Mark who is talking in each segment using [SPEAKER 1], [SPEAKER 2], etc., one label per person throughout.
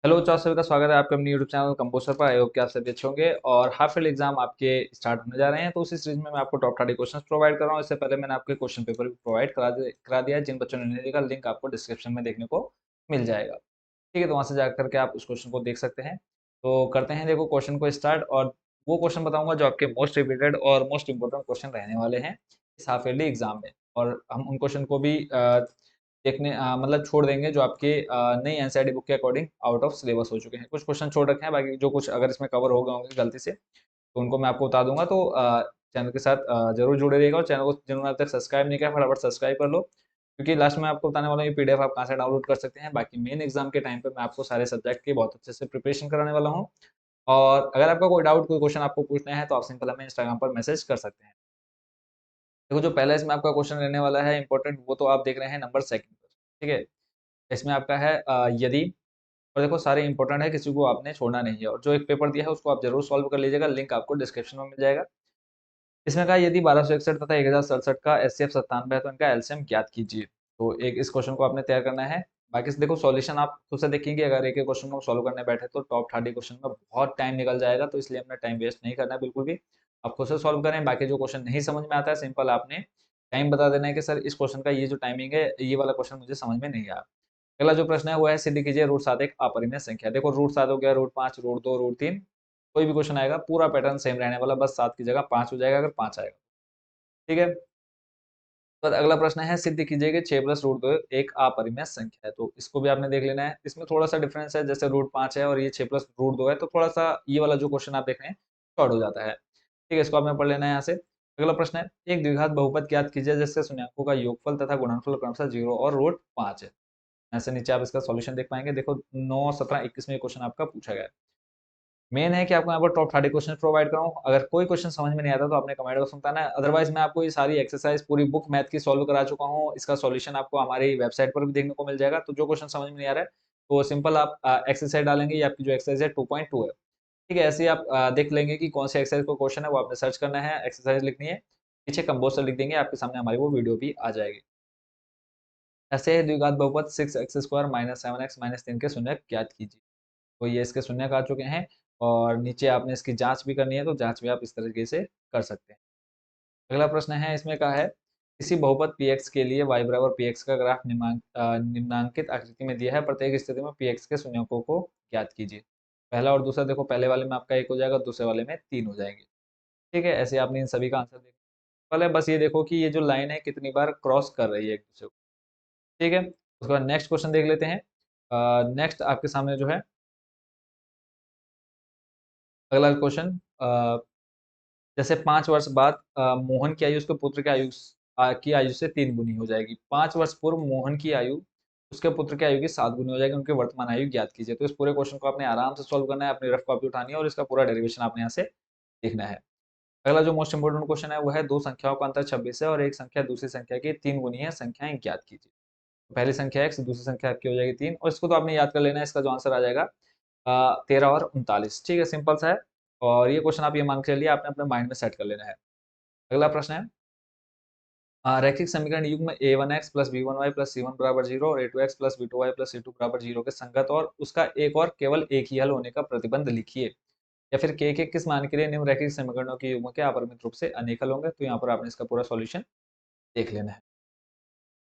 [SPEAKER 1] Hello चार सभी का स्वागत है आपके अपने यूट्यूब चैनल कंपोस्टर पर। आई होप कि आप सभी अच्छे होंगे और हाफ ईयरली एग्जाम आपके स्टार्ट होने जा रहे हैं। तो उसी सीरीज में मैं आपको टॉप 30 क्वेश्चंस प्रोवाइड कर रहा हूँ। इससे पहले मैंने आपके क्वेश्चन पेपर भी प्रोवाइड करा दिया है। जिन बच्चों ने नहीं देखा, लिंक आपको डिस्क्रिप्शन में देखने को मिल जाएगा। ठीक है, तो वहाँ से जाकर के आप उस क्वेश्चन को देख सकते हैं। तो करते हैं देखो क्वेश्चन को स्टार्ट, और वो क्वेश्चन बताऊंगा जो आपके मोस्ट रिपीटेड और मोस्ट इंपॉर्टेंट क्वेश्चन रहने वाले हैं इस हाफ ईयरली एग्जाम में। और हम उन क्वेश्चन को भी देखने मतलब छोड़ देंगे जो आपके नई एनसीईआरटी बुक के अकॉर्डिंग आउट ऑफ सिलेबस हो चुके हैं। कुछ क्वेश्चन छोड़ रखे हैं, बाकी जो कुछ अगर इसमें कवर हो गए होंगे गलती से तो उनको मैं आपको बता दूंगा। तो चैनल के साथ जरूर जुड़े रहिएगा, और चैनल को जिन्होंने अब तक सब्सक्राइब नहीं किया फटाफट सब्सक्राइब कर लो, क्योंकि लास्ट में आपको बताने वाला हूँ ये पीडीएफ आप कहाँ से डाउनलोड कर सकते हैं। बाकी मेन एग्जाम के टाइम पे मैं आपको सारे सब्जेक्ट की बहुत अच्छे से प्रिपरेशन कराने वाला हूँ। और अगर आपका कोई डाउट, कोई क्वेश्चन आपको पूछना है तो आप सिंपल हमें इंस्टाग्राम पर मैसेज कर सकते हैं। देखो जो पहला इसमें आपका क्वेश्चन रहने वाला है इंपॉर्टेंट, वो तो आप देख रहे हैं नंबर सेकंड पर। ठीक है, इसमें आपका है यदि, और देखो सारे इंपॉर्टेंट है, किसी को आपने छोड़ना नहीं है, और जो एक पेपर दिया है उसको आप जरूर सॉल्व कर लीजिएगा। लिंक आपको डिस्क्रिप्शन में मिल जाएगा। इसमें कहा यदि 1261 तथा 1067 का एचसीएफ 97 है तो इनका एलसीएम ज्ञात कीजिए। तो एक इस क्वेश्चन को आपने तैयार करना है। बाकी से देखो सॉल्यूशन आप खुद से देखेंगे। अगर एक एक क्वेश्चन को सॉल्व करने बैठे तो टॉप 30 क्वेश्चन में बहुत टाइम निकल जाएगा, तो इसलिए हमने टाइम वेस्ट नहीं करना है बिल्कुल भी। आप खुद से सॉल्व करें। बाकी जो क्वेश्चन नहीं समझ में आता है, सिंपल आपने टाइम बता देना है कि सर इस क्वेश्चन का ये जो टाइमिंग है, ये वाला क्वेश्चन मुझे समझ में नहीं आया। अगला जो प्रश्न है वो है सिद्ध कीजिए रूट 7 एक अपरिमेय संख्या। देखो रूट 7 हो गया, रूट 5, रूट 2, रूट 3, कोई भी क्वेश्चन आएगा पूरा पैटर्न सेम रहने वाला, बस 7 की जगह 5 हो जाएगा अगर 5 आएगा। ठीक है, तो अगला प्रश्न है सिद्ध कीजिए कि 6 प्लस रूट 2 एक अपरिमेय संख्या है। तो इसको भी आपने देख लेना है। इसमें थोड़ा सा डिफरेंस है, जैसे रूट 5 है और ये 6 प्लस रूट 2 है, तो थोड़ा सा ये वाला जो क्वेश्चन आप देख रहे हैं शॉर्ट हो जाता है। ठीक है, इसको आपने पढ़ लेना है यहाँ से। अगला प्रश्न है एक द्विघात बहुपद ज्ञात कीजिए जिसके शून्यकों का योगफल तथा गुणनफल क्रमशः 0 और रूट 5 है। ऐसे नीचे आप इसका सॉल्यूशन देख पाएंगे। देखो 9, 17, 21 में क्वेश्चन आपका पूछा गया है। मेन है कि आपको यहाँ पर टॉप 30 क्वेश्चन प्रोवाइड कराऊं। अगर कोई क्वेश्चन समझ में नहीं आता तो आपने कमेंट बॉक्स में बताना है। अदरवाइज मैं आपको ये सारी एक्सरसाइज पूरी बुक मैथ की सॉल्व करा चुका हूँ। इसका सॉल्यूशन आपको हमारी वेबसाइट पर भी देखने को मिल जाएगा। तो जो क्वेश्चन समझ में नहीं आ रहा है तो सिंपल आप एक्सरसाइज डालेंगे। ये आपकी जो एक्सरसाइज है 2.2 है। ठीक है, ऐसे ही आप देख लेंगे कि कौन सी एक्सरसाइज को क्वेश्चन है, वो आपने सर्च करना है, एक्सरसाइज लिखनी है, पीछे कंपोज लिख देंगे, आपके सामने हमारी वो वीडियो भी आ जाएगी। ऐसे ही द्विघात बहुपद 6x² माइनस 7x माइनस 3 के शून्यक ज्ञात कीजिए। तो ये इसके शून्यक आ चुके हैं, और नीचे आपने इसकी जांच भी करनी है, तो जांच भी आप इस तरीके से कर सकते हैं। अगला प्रश्न है, इसमें कहा है किसी बहुपद px के लिए y बराबर px का ग्राफ निम्नांकित आकृति में दिया है। प्रत्येक स्थिति में px के शून्यकों को ज्ञात कीजिए। पहला और दूसरा देखो, पहले वाले में आपका 1 हो जाएगा, दूसरे वाले में 3 हो जाएंगे। ठीक है, ऐसे आपने इन सभी का आंसर देखा। पहले बस ये देखो कि ये जो लाइन है कितनी बार क्रॉस कर रही है एक दूसरे को। ठीक है, उसके बाद नेक्स्ट क्वेश्चन देख लेते हैं। नेक्स्ट आपके सामने जो है अगला क्वेश्चन, जैसे 5 वर्ष बाद मोहन की आयु उसके पुत्र की आयु से 3 गुनी हो जाएगी। 5 वर्ष पूर्व मोहन की आयु उसके पुत्र की आयु की 7 गुनी हो जाएगी। उनकी वर्तमान आयु ज्ञात कीजिए। तो इस पूरे क्वेश्चन को आपने आराम से सॉल्व करना है, अपनी रफ कॉपी उठानी है और इसका पूरा डेरिवेशन आपने यहाँ से लिखना है। अगला जो मोस्ट इंपोर्टेंट क्वेश्चन है वो है दो संख्याओं का अंतर 26 है और एक संख्या दूसरी संख्या की 3 गुनी है, संख्याएं ज्ञात कीजिए। तो पहली संख्या x, दूसरी संख्या आपकी हो जाएगी 3, और इसको तो आपने याद कर लेना है। इसका जो आंसर आ जाएगा 13 और 39। ठीक है, सिंपल सा है। और ये क्वेश्चन आप ये मान के चलिए आपने अपने माइंड में सेट कर लेना है। अगला प्रश्न है रैखिक समीकरण युग्म a1x plus b1y plus c1 बराबर 0 और a2x plus b2y plus c2 बराबर 0 के संगत और उसका एक और केवल एक ही हल होने का प्रतिबंध लिखिए। या फिर के किस मान के लिए निम्न रैखिक समीकरणों के युग्म के अपरिमित रूप से अनेक हल होंगे। तो यहाँ पर आपने इसका पूरा सॉल्यूशन देख लेना है।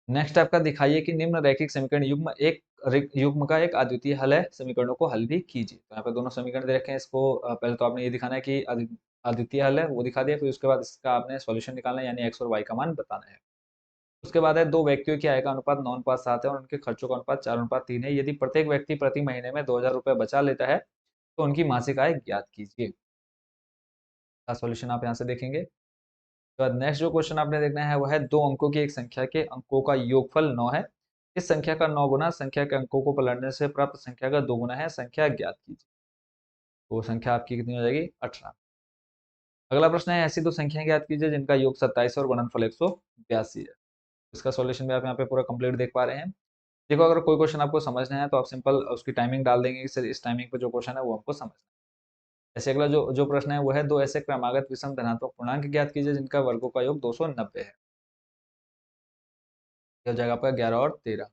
[SPEAKER 1] नेक्स्ट आपका दिखाइए कि निम्न रैखिक समीकरण युग्म का एक अद्वितीय हल है, समीकरणों को हल भी कीजिए। तो यहाँ पे दोनों समीकरण दे रखे हैं। इसको पहले तो आपने ये दिखाना है कि अद्वितीय हल है, वो दिखा दिया। फिर उसके बाद इसका आपने सॉल्यूशन निकालना है, यानी एक्स और वाई का मान बताना है। उसके बाद है दो व्यक्तियों की आय का अनुपात 9:7 है और उनके खर्चों का अनुपात 4:3 है। यदि प्रत्येक व्यक्ति प्रति महीने में 2000 रुपये बचा लेता है तो उनकी मासिक आय ज्ञात कीजिए। का सॉल्यूशन आप यहाँ से देखेंगे। तो नेक्स्ट जो क्वेश्चन आपने देखना है वो है दो अंकों की एक संख्या के अंकों का योगफल 9 है। इस संख्या का 9 गुना संख्या के अंकों को पलटने से प्राप्त संख्या का 2 गुना है, संख्या ज्ञात कीजिए। तो संख्या आपकी कितनी हो जाएगी? 18। अगला प्रश्न है ऐसी दो संख्याएं ज्ञात कीजिए जिनका योग 27 और गुणनफल 182 है। इसका सॉल्यूशन भी आप यहाँ पे पूरा कंप्लीट देख पा रहे हैं। देखो अगर कोई क्वेश्चन आपको समझना है तो आप सिंपल उसकी टाइमिंग डाल देंगे कि सर इस टाइमिंग पे जो क्वेश्चन है वो हमको समझना है। ऐसे अगला जो जो प्रश्न है वो है दो ऐसे क्रमागत विषम धनात्मक पूर्णांक ज्ञात कीजिए जिनका वर्गों का योग 290 है। ये हो जाएगा आपका 11 और 13।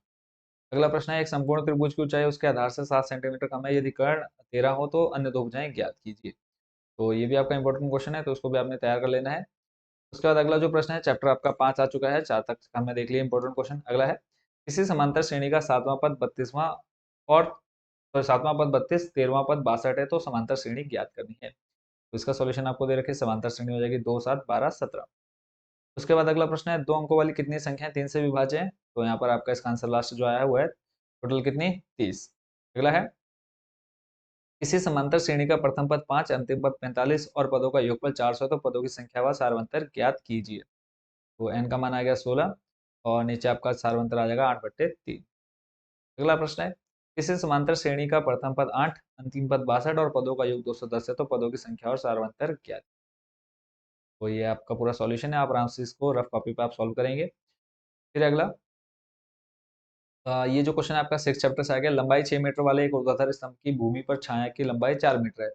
[SPEAKER 1] अगला प्रश्न है, एक संपूर्ण त्रिभुज की ऊंचाई उसके आधार से 7 सेंटीमीटर कम है, यदि कर्ण 13 हो तो अन्य दो भुजाएं ज्ञात कीजिए। तो ये भी आपका इंपॉर्टेंट क्वेश्चन है, तो उसको भी आपने तैयार कर लेना है। उसके बाद अगला जो प्रश्न है, चैप्टर आपका 5 आ चुका है, 4 तक हमने देख लिया इंपॉर्टेंट क्वेश्चन। अगला है, किसी समांतर श्रेणी का सातवां पद 32वां और सातवां पद 32, 13वां पद 62 है, तो समांतर श्रेणी ज्ञात करनी है। तो इसका सॉल्यूशन आपको दे रखे, समांतर श्रेणी हो जाएगी 2, 7, 12, 17। उसके बाद अगला प्रश्न है, दो अंकों वाली कितनी संख्या 3 से विभाज्य है? तो यहाँ पर आपका इसका आंसर लास्ट जो आया हुआ है टोटल कितनी, 30। अगला है, किसी समांतर श्रेणी का प्रथम पद 5, अंतिम पद 45 और पदों का योगफल 400 है, तो पदों की संख्या व सारवंतर ज्ञात कीजिए। तो n का मान आ गया 16 और नीचे आपका सारवंतर आ जाएगा 8/3। अगला प्रश्न है, किसी समांतर श्रेणी का प्रथम पद 8, अंतिम पद 62 और पदों का योग 210 है, तो पदों की संख्या और सारवंतर ज्ञात। तो ये आपका पूरा सॉल्यूशन है, आप आराम से इसको रफ कॉपी पे आप सॉल्व करेंगे। फिर अगला, ये जो क्वेश्चन है आपका 6 चैप्टर से आ गया, लंबाई 6 मीटर वाले एक ऊर्ध्वाधर स्तंभ की भूमि पर छाया की लंबाई 4 मीटर है,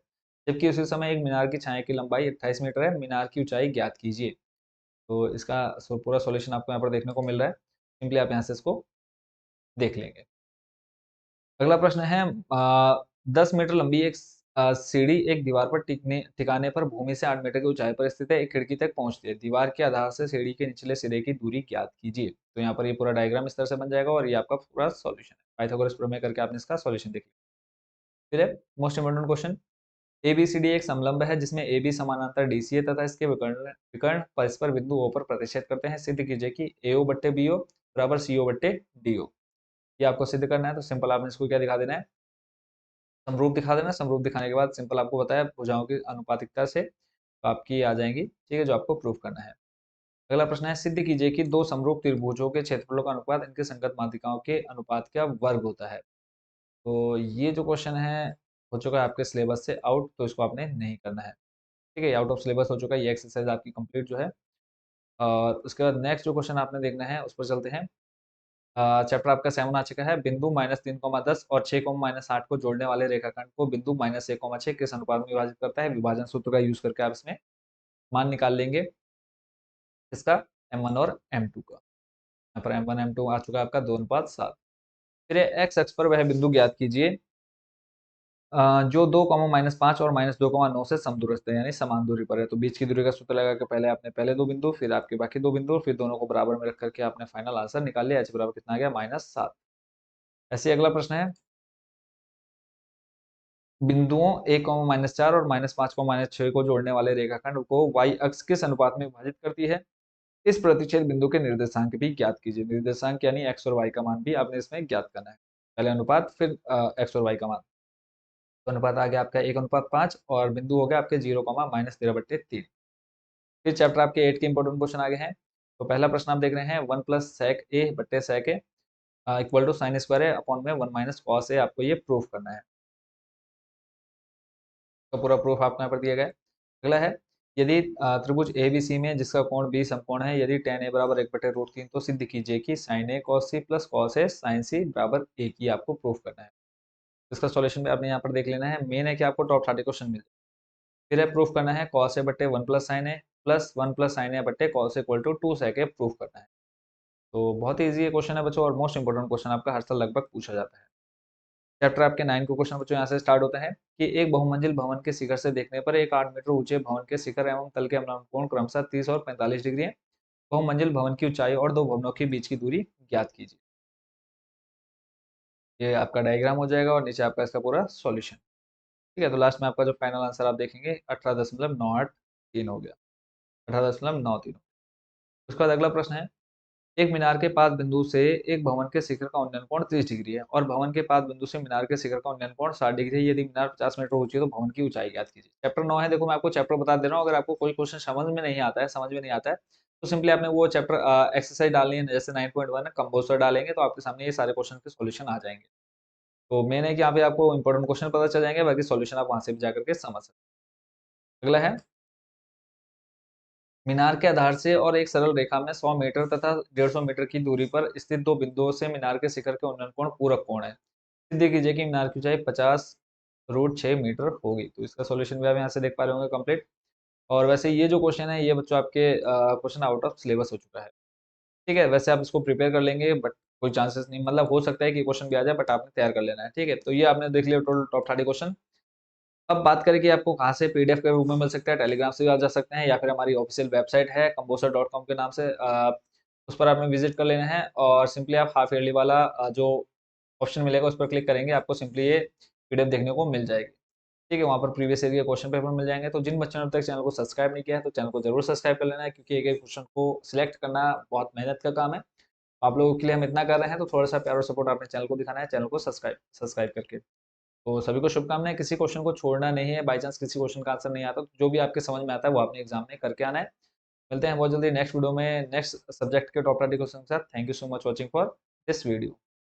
[SPEAKER 1] जबकि उसी समय एक मीनार की छाया की लंबाई 28 मीटर है, मीनार की ऊंचाई ज्ञात कीजिए। तो इसका पूरा सॉल्यूशन आपको यहाँ पर देखने को मिल रहा है, सिंपली आप यहाँ से इसको देख लेंगे। अगला प्रश्न है, 10 मीटर लंबी एक सीढ़ी एक दीवार पर टिकाने पर भूमि से 8 मीटर की ऊंचाई पर स्थित है, एक खिड़की तक पहुंचती है, दीवार के आधार से सीढ़ी के निचले सिरे की दूरी ज्ञात कीजिए। तो यहाँ पर ये पूरा डायग्राम इस तरह से बन जाएगा और ये आपका पूरा सॉल्यूशन है, पाइथागोरस प्रमेय करके आपने इसका सॉल्यूशन देख लिया। फिर है मोस्ट इंपोर्टेंट क्वेश्चन, एबीसीडी एक समलंब है जिसमें AB समानांतर डीसी है तथा इसके विकर्ण विकर्ण परस्पर बिंदु O पर प्रतिच्छेद करते हैं, सिद्ध कीजिए कि AO बट्टे BO बराबर CO बट्टे DO। ये आपको सिद्ध करना है, तो सिंपल आपने इसको क्या दिखा देना है, समरूप दिखा देना। समरूप दिखाने के बाद सिंपल आपको बताया भुजाओं की अनुपातिकता से तो आपकी आ जाएंगी, ठीक है, जो आपको प्रूफ करना है। अगला प्रश्न है, सिद्ध कीजिए कि दो समरूप त्रिभुजों के क्षेत्रफलों का अनुपात इनके संगत मात्रिकाओं के अनुपात का वर्ग होता है। तो ये जो क्वेश्चन है हो चुका है आपके सिलेबस से आउट, तो इसको आपने नहीं करना है, ठीक है, आउट ऑफ सिलेबस हो चुका है, ये एक्सरसाइज आपकी कंप्लीट जो है। और उसके बाद नेक्स्ट जो क्वेश्चन आपने देखना है उस पर चलते हैं। चैप्टर आपका 7 आ चुका है, बिंदु -3,10 और 6,-8 को जोड़ने वाले रेखाखंड को बिंदु -1,6 किस अनुपात में विभाजित करता है? विभाजन सूत्र का यूज करके आप इसमें मान निकाल लेंगे, इसका m1 और m2 का। यहाँ पर m1 m2 आ चुका है आपका 2:7। फिर एक्स अक्ष पर वह बिंदु ज्ञात कीजिए जो 2, -5 और -2,9 से समदूरस्थ है, यानी समान दूरी पर है। तो बीच की दूरी का सूत्र लगा के पहले आपने पहले दो बिंदु, फिर आपके बाकी दो बिंदु, फिर दोनों को बराबर में रख करके आपने फाइनल आंसर निकाल लिया, h बराबर कितना आ गया, -7। ऐसे ही अगला प्रश्न है, बिंदुओं 1, -4 और -5 को -6 को जोड़ने वाले रेखाखंड को y अक्ष किस अनुपात में विभाजित करती है? इस प्रतिच्छेद बिंदु के निर्देशांक भी ज्ञात कीजिए। निर्देशांक यानी x और y का मान भी आपने इसमें ज्ञात करना है, पहले अनुपात फिर x और y का मान। तो अनुपात आ गया आपका 1:5 और बिंदु हो गया आपके 0, -13/3। फिर चैप्टर आपके 8 के इंपॉर्टेंट क्वेश्चन आ गए हैं। तो पहला प्रश्न आप देख रहे हैं, 1 + sec a बट्टे sec a equal to sine square है अपॉन में 1 - cos a, आपको ये प्रूफ करना है। तो पूरा प्रूफ आपको यहाँ पर दिया गया है। अगला है, यदि त्रिभुज ABC में जिसका कोण B समकोण है, यदि tan a बराबर 1/√3, तो सिद्ध कीजिए कि sin a cos c plus cos a sin c बराबर a की आपको प्रूफ करना है। इसका सॉल्यूशन भी आपने यहाँ पर देख लेना है। मेन है कि आपको टॉप 30 क्वेश्चन मिल जाए। फिर है प्रूफ करना है cos a बट्टे 1 + sin a plus 1 + sin a बट्टे cos a equal to 2 sec a proof करना है। तो बहुत ही ईजी ये क्वेश्चन है बच्चों, और मोस्ट इंपोर्टेंट क्वेश्चन आपका हर साल लगभग पूछा जाता है। चैप्टर आपके 9 को क्वेश्चन बच्चों यहाँ से स्टार्ट होता है कि एक बहुमंजिल भवन के शिखर से देखने पर एक 8 मीटर ऊंचे भवन के शिखर एवं तल के अवलंब कोण क्रमशः 30 और 45 डिग्री है। बहुमंजिल भवन की ऊंचाई और दो भवनों के बीच की दूरी ज्ञात कीजिए। ये आपका डायग्राम हो जाएगा और नीचे आपका इसका पूरा सॉल्यूशन, ठीक है। तो लास्ट में आपका जो फाइनल आंसर आप देखेंगे 18.983 हो गया, 18.93। उसके बाद अगला प्रश्न है, एक मीनार के पाद बिंदु से एक भवन के शिखर का उन्नयन कोण 30 डिग्री है और भवन के पाद बिंदु से मीनार के शिखर का उन्नयन कोण 60 डिग्री है, यदि मीनार 50 मीटर ऊंची है तो भवन की ऊंचाई ज्ञात कीजिए। चैप्टर 9 है, देखो मैं आपको चैप्टर बता दे रहा हूँ, अगर आपको कोई क्वेश्चन समझ में नहीं आता है तो सिंपली आपने वो चैप्टर एक्सरसाइज डालनी है, जैसे 9.1 है कंपोजर डालेंगे तो आपके सामने ये सारे क्वेश्चन के सॉल्यूशन आ जाएंगे। तो मेन है कि यहाँ पे आपको इंपॉर्टेंट क्वेश्चन पता चल जाएंगे, बाकी सॉल्यूशन आप वहां से भी जाकर के समझ सकते हैं। अगला है, मीनार के आधार से और एक सरल रेखा में 100 मीटर तथा 150 मीटर की दूरी पर स्थित दो बिंदुओं से मीनार के शिखर के उन्नयन कोण पूरक कोण है। सिद्ध कीजिए कि मीनार की ऊंचाई 50√6 मीटर होगी। तो इसका सॉल्यूशन भी आप यहाँ से देख पा रहे होंगे कंप्लीट। और वैसे ये जो क्वेश्चन है ये बच्चों आपके क्वेश्चन आउट ऑफ सिलेबस हो चुका है, ठीक है। वैसे आप इसको प्रिपेयर कर लेंगे, बट कोई चांसेस नहीं, मतलब हो सकता है कि क्वेश्चन भी आ जाए, बट आपने तैयार कर लेना है, ठीक है। तो ये आपने देख लिया टोटल टॉप 30 क्वेश्चन। अब बात करें कि आपको कहाँ से पीडीएफ के रूप में मिल सकता है, टेलीग्राम से भी आप जा सकते हैं, या फिर हमारी ऑफिशियल वेबसाइट है composer.com के नाम से, उस पर आपने विजिट कर लेना है, और सिंपली आप हाफ ईयरली वाला जो ऑप्शन मिलेगा उस पर क्लिक करेंगे, आपको सिंपली ये पीडीएफ देखने को मिल जाएगी, ठीक है। वहाँ पर प्रीवियस ईयर के क्वेश्चन पेपर मिल जाएंगे। तो जिन बच्चों ने अब तक चैनल को सब्सक्राइब नहीं किया है, तो चैनल को जरूर सब्सक्राइब कर लेना है, क्योंकि एक एक क्वेश्चन को सिलेक्ट करना बहुत मेहनत का काम है। आप लोगों के लिए हम इतना कर रहे हैं, तो थोड़ा सा प्यार और सपोर्ट अपने चैनल को दिखाना है, चैनल को सब्सक्राइब सब्सक्राइब करके। तो सभी को शुभकामनाएं, किसी क्वेश्चन को छोड़ना नहीं है, बाई चांस किसी क्वेश्चन का आंसर नहीं आता तो जो भी आपके समझ में आता है वो आपने एग्जाम में करके आना है। मिलते हैं बहुत जल्दी नेक्स्ट वीडियो में नेक्स्ट सब्जेक्ट के टॉप 30 क्वेश्चन के साथ। Thank you so much watching for this video.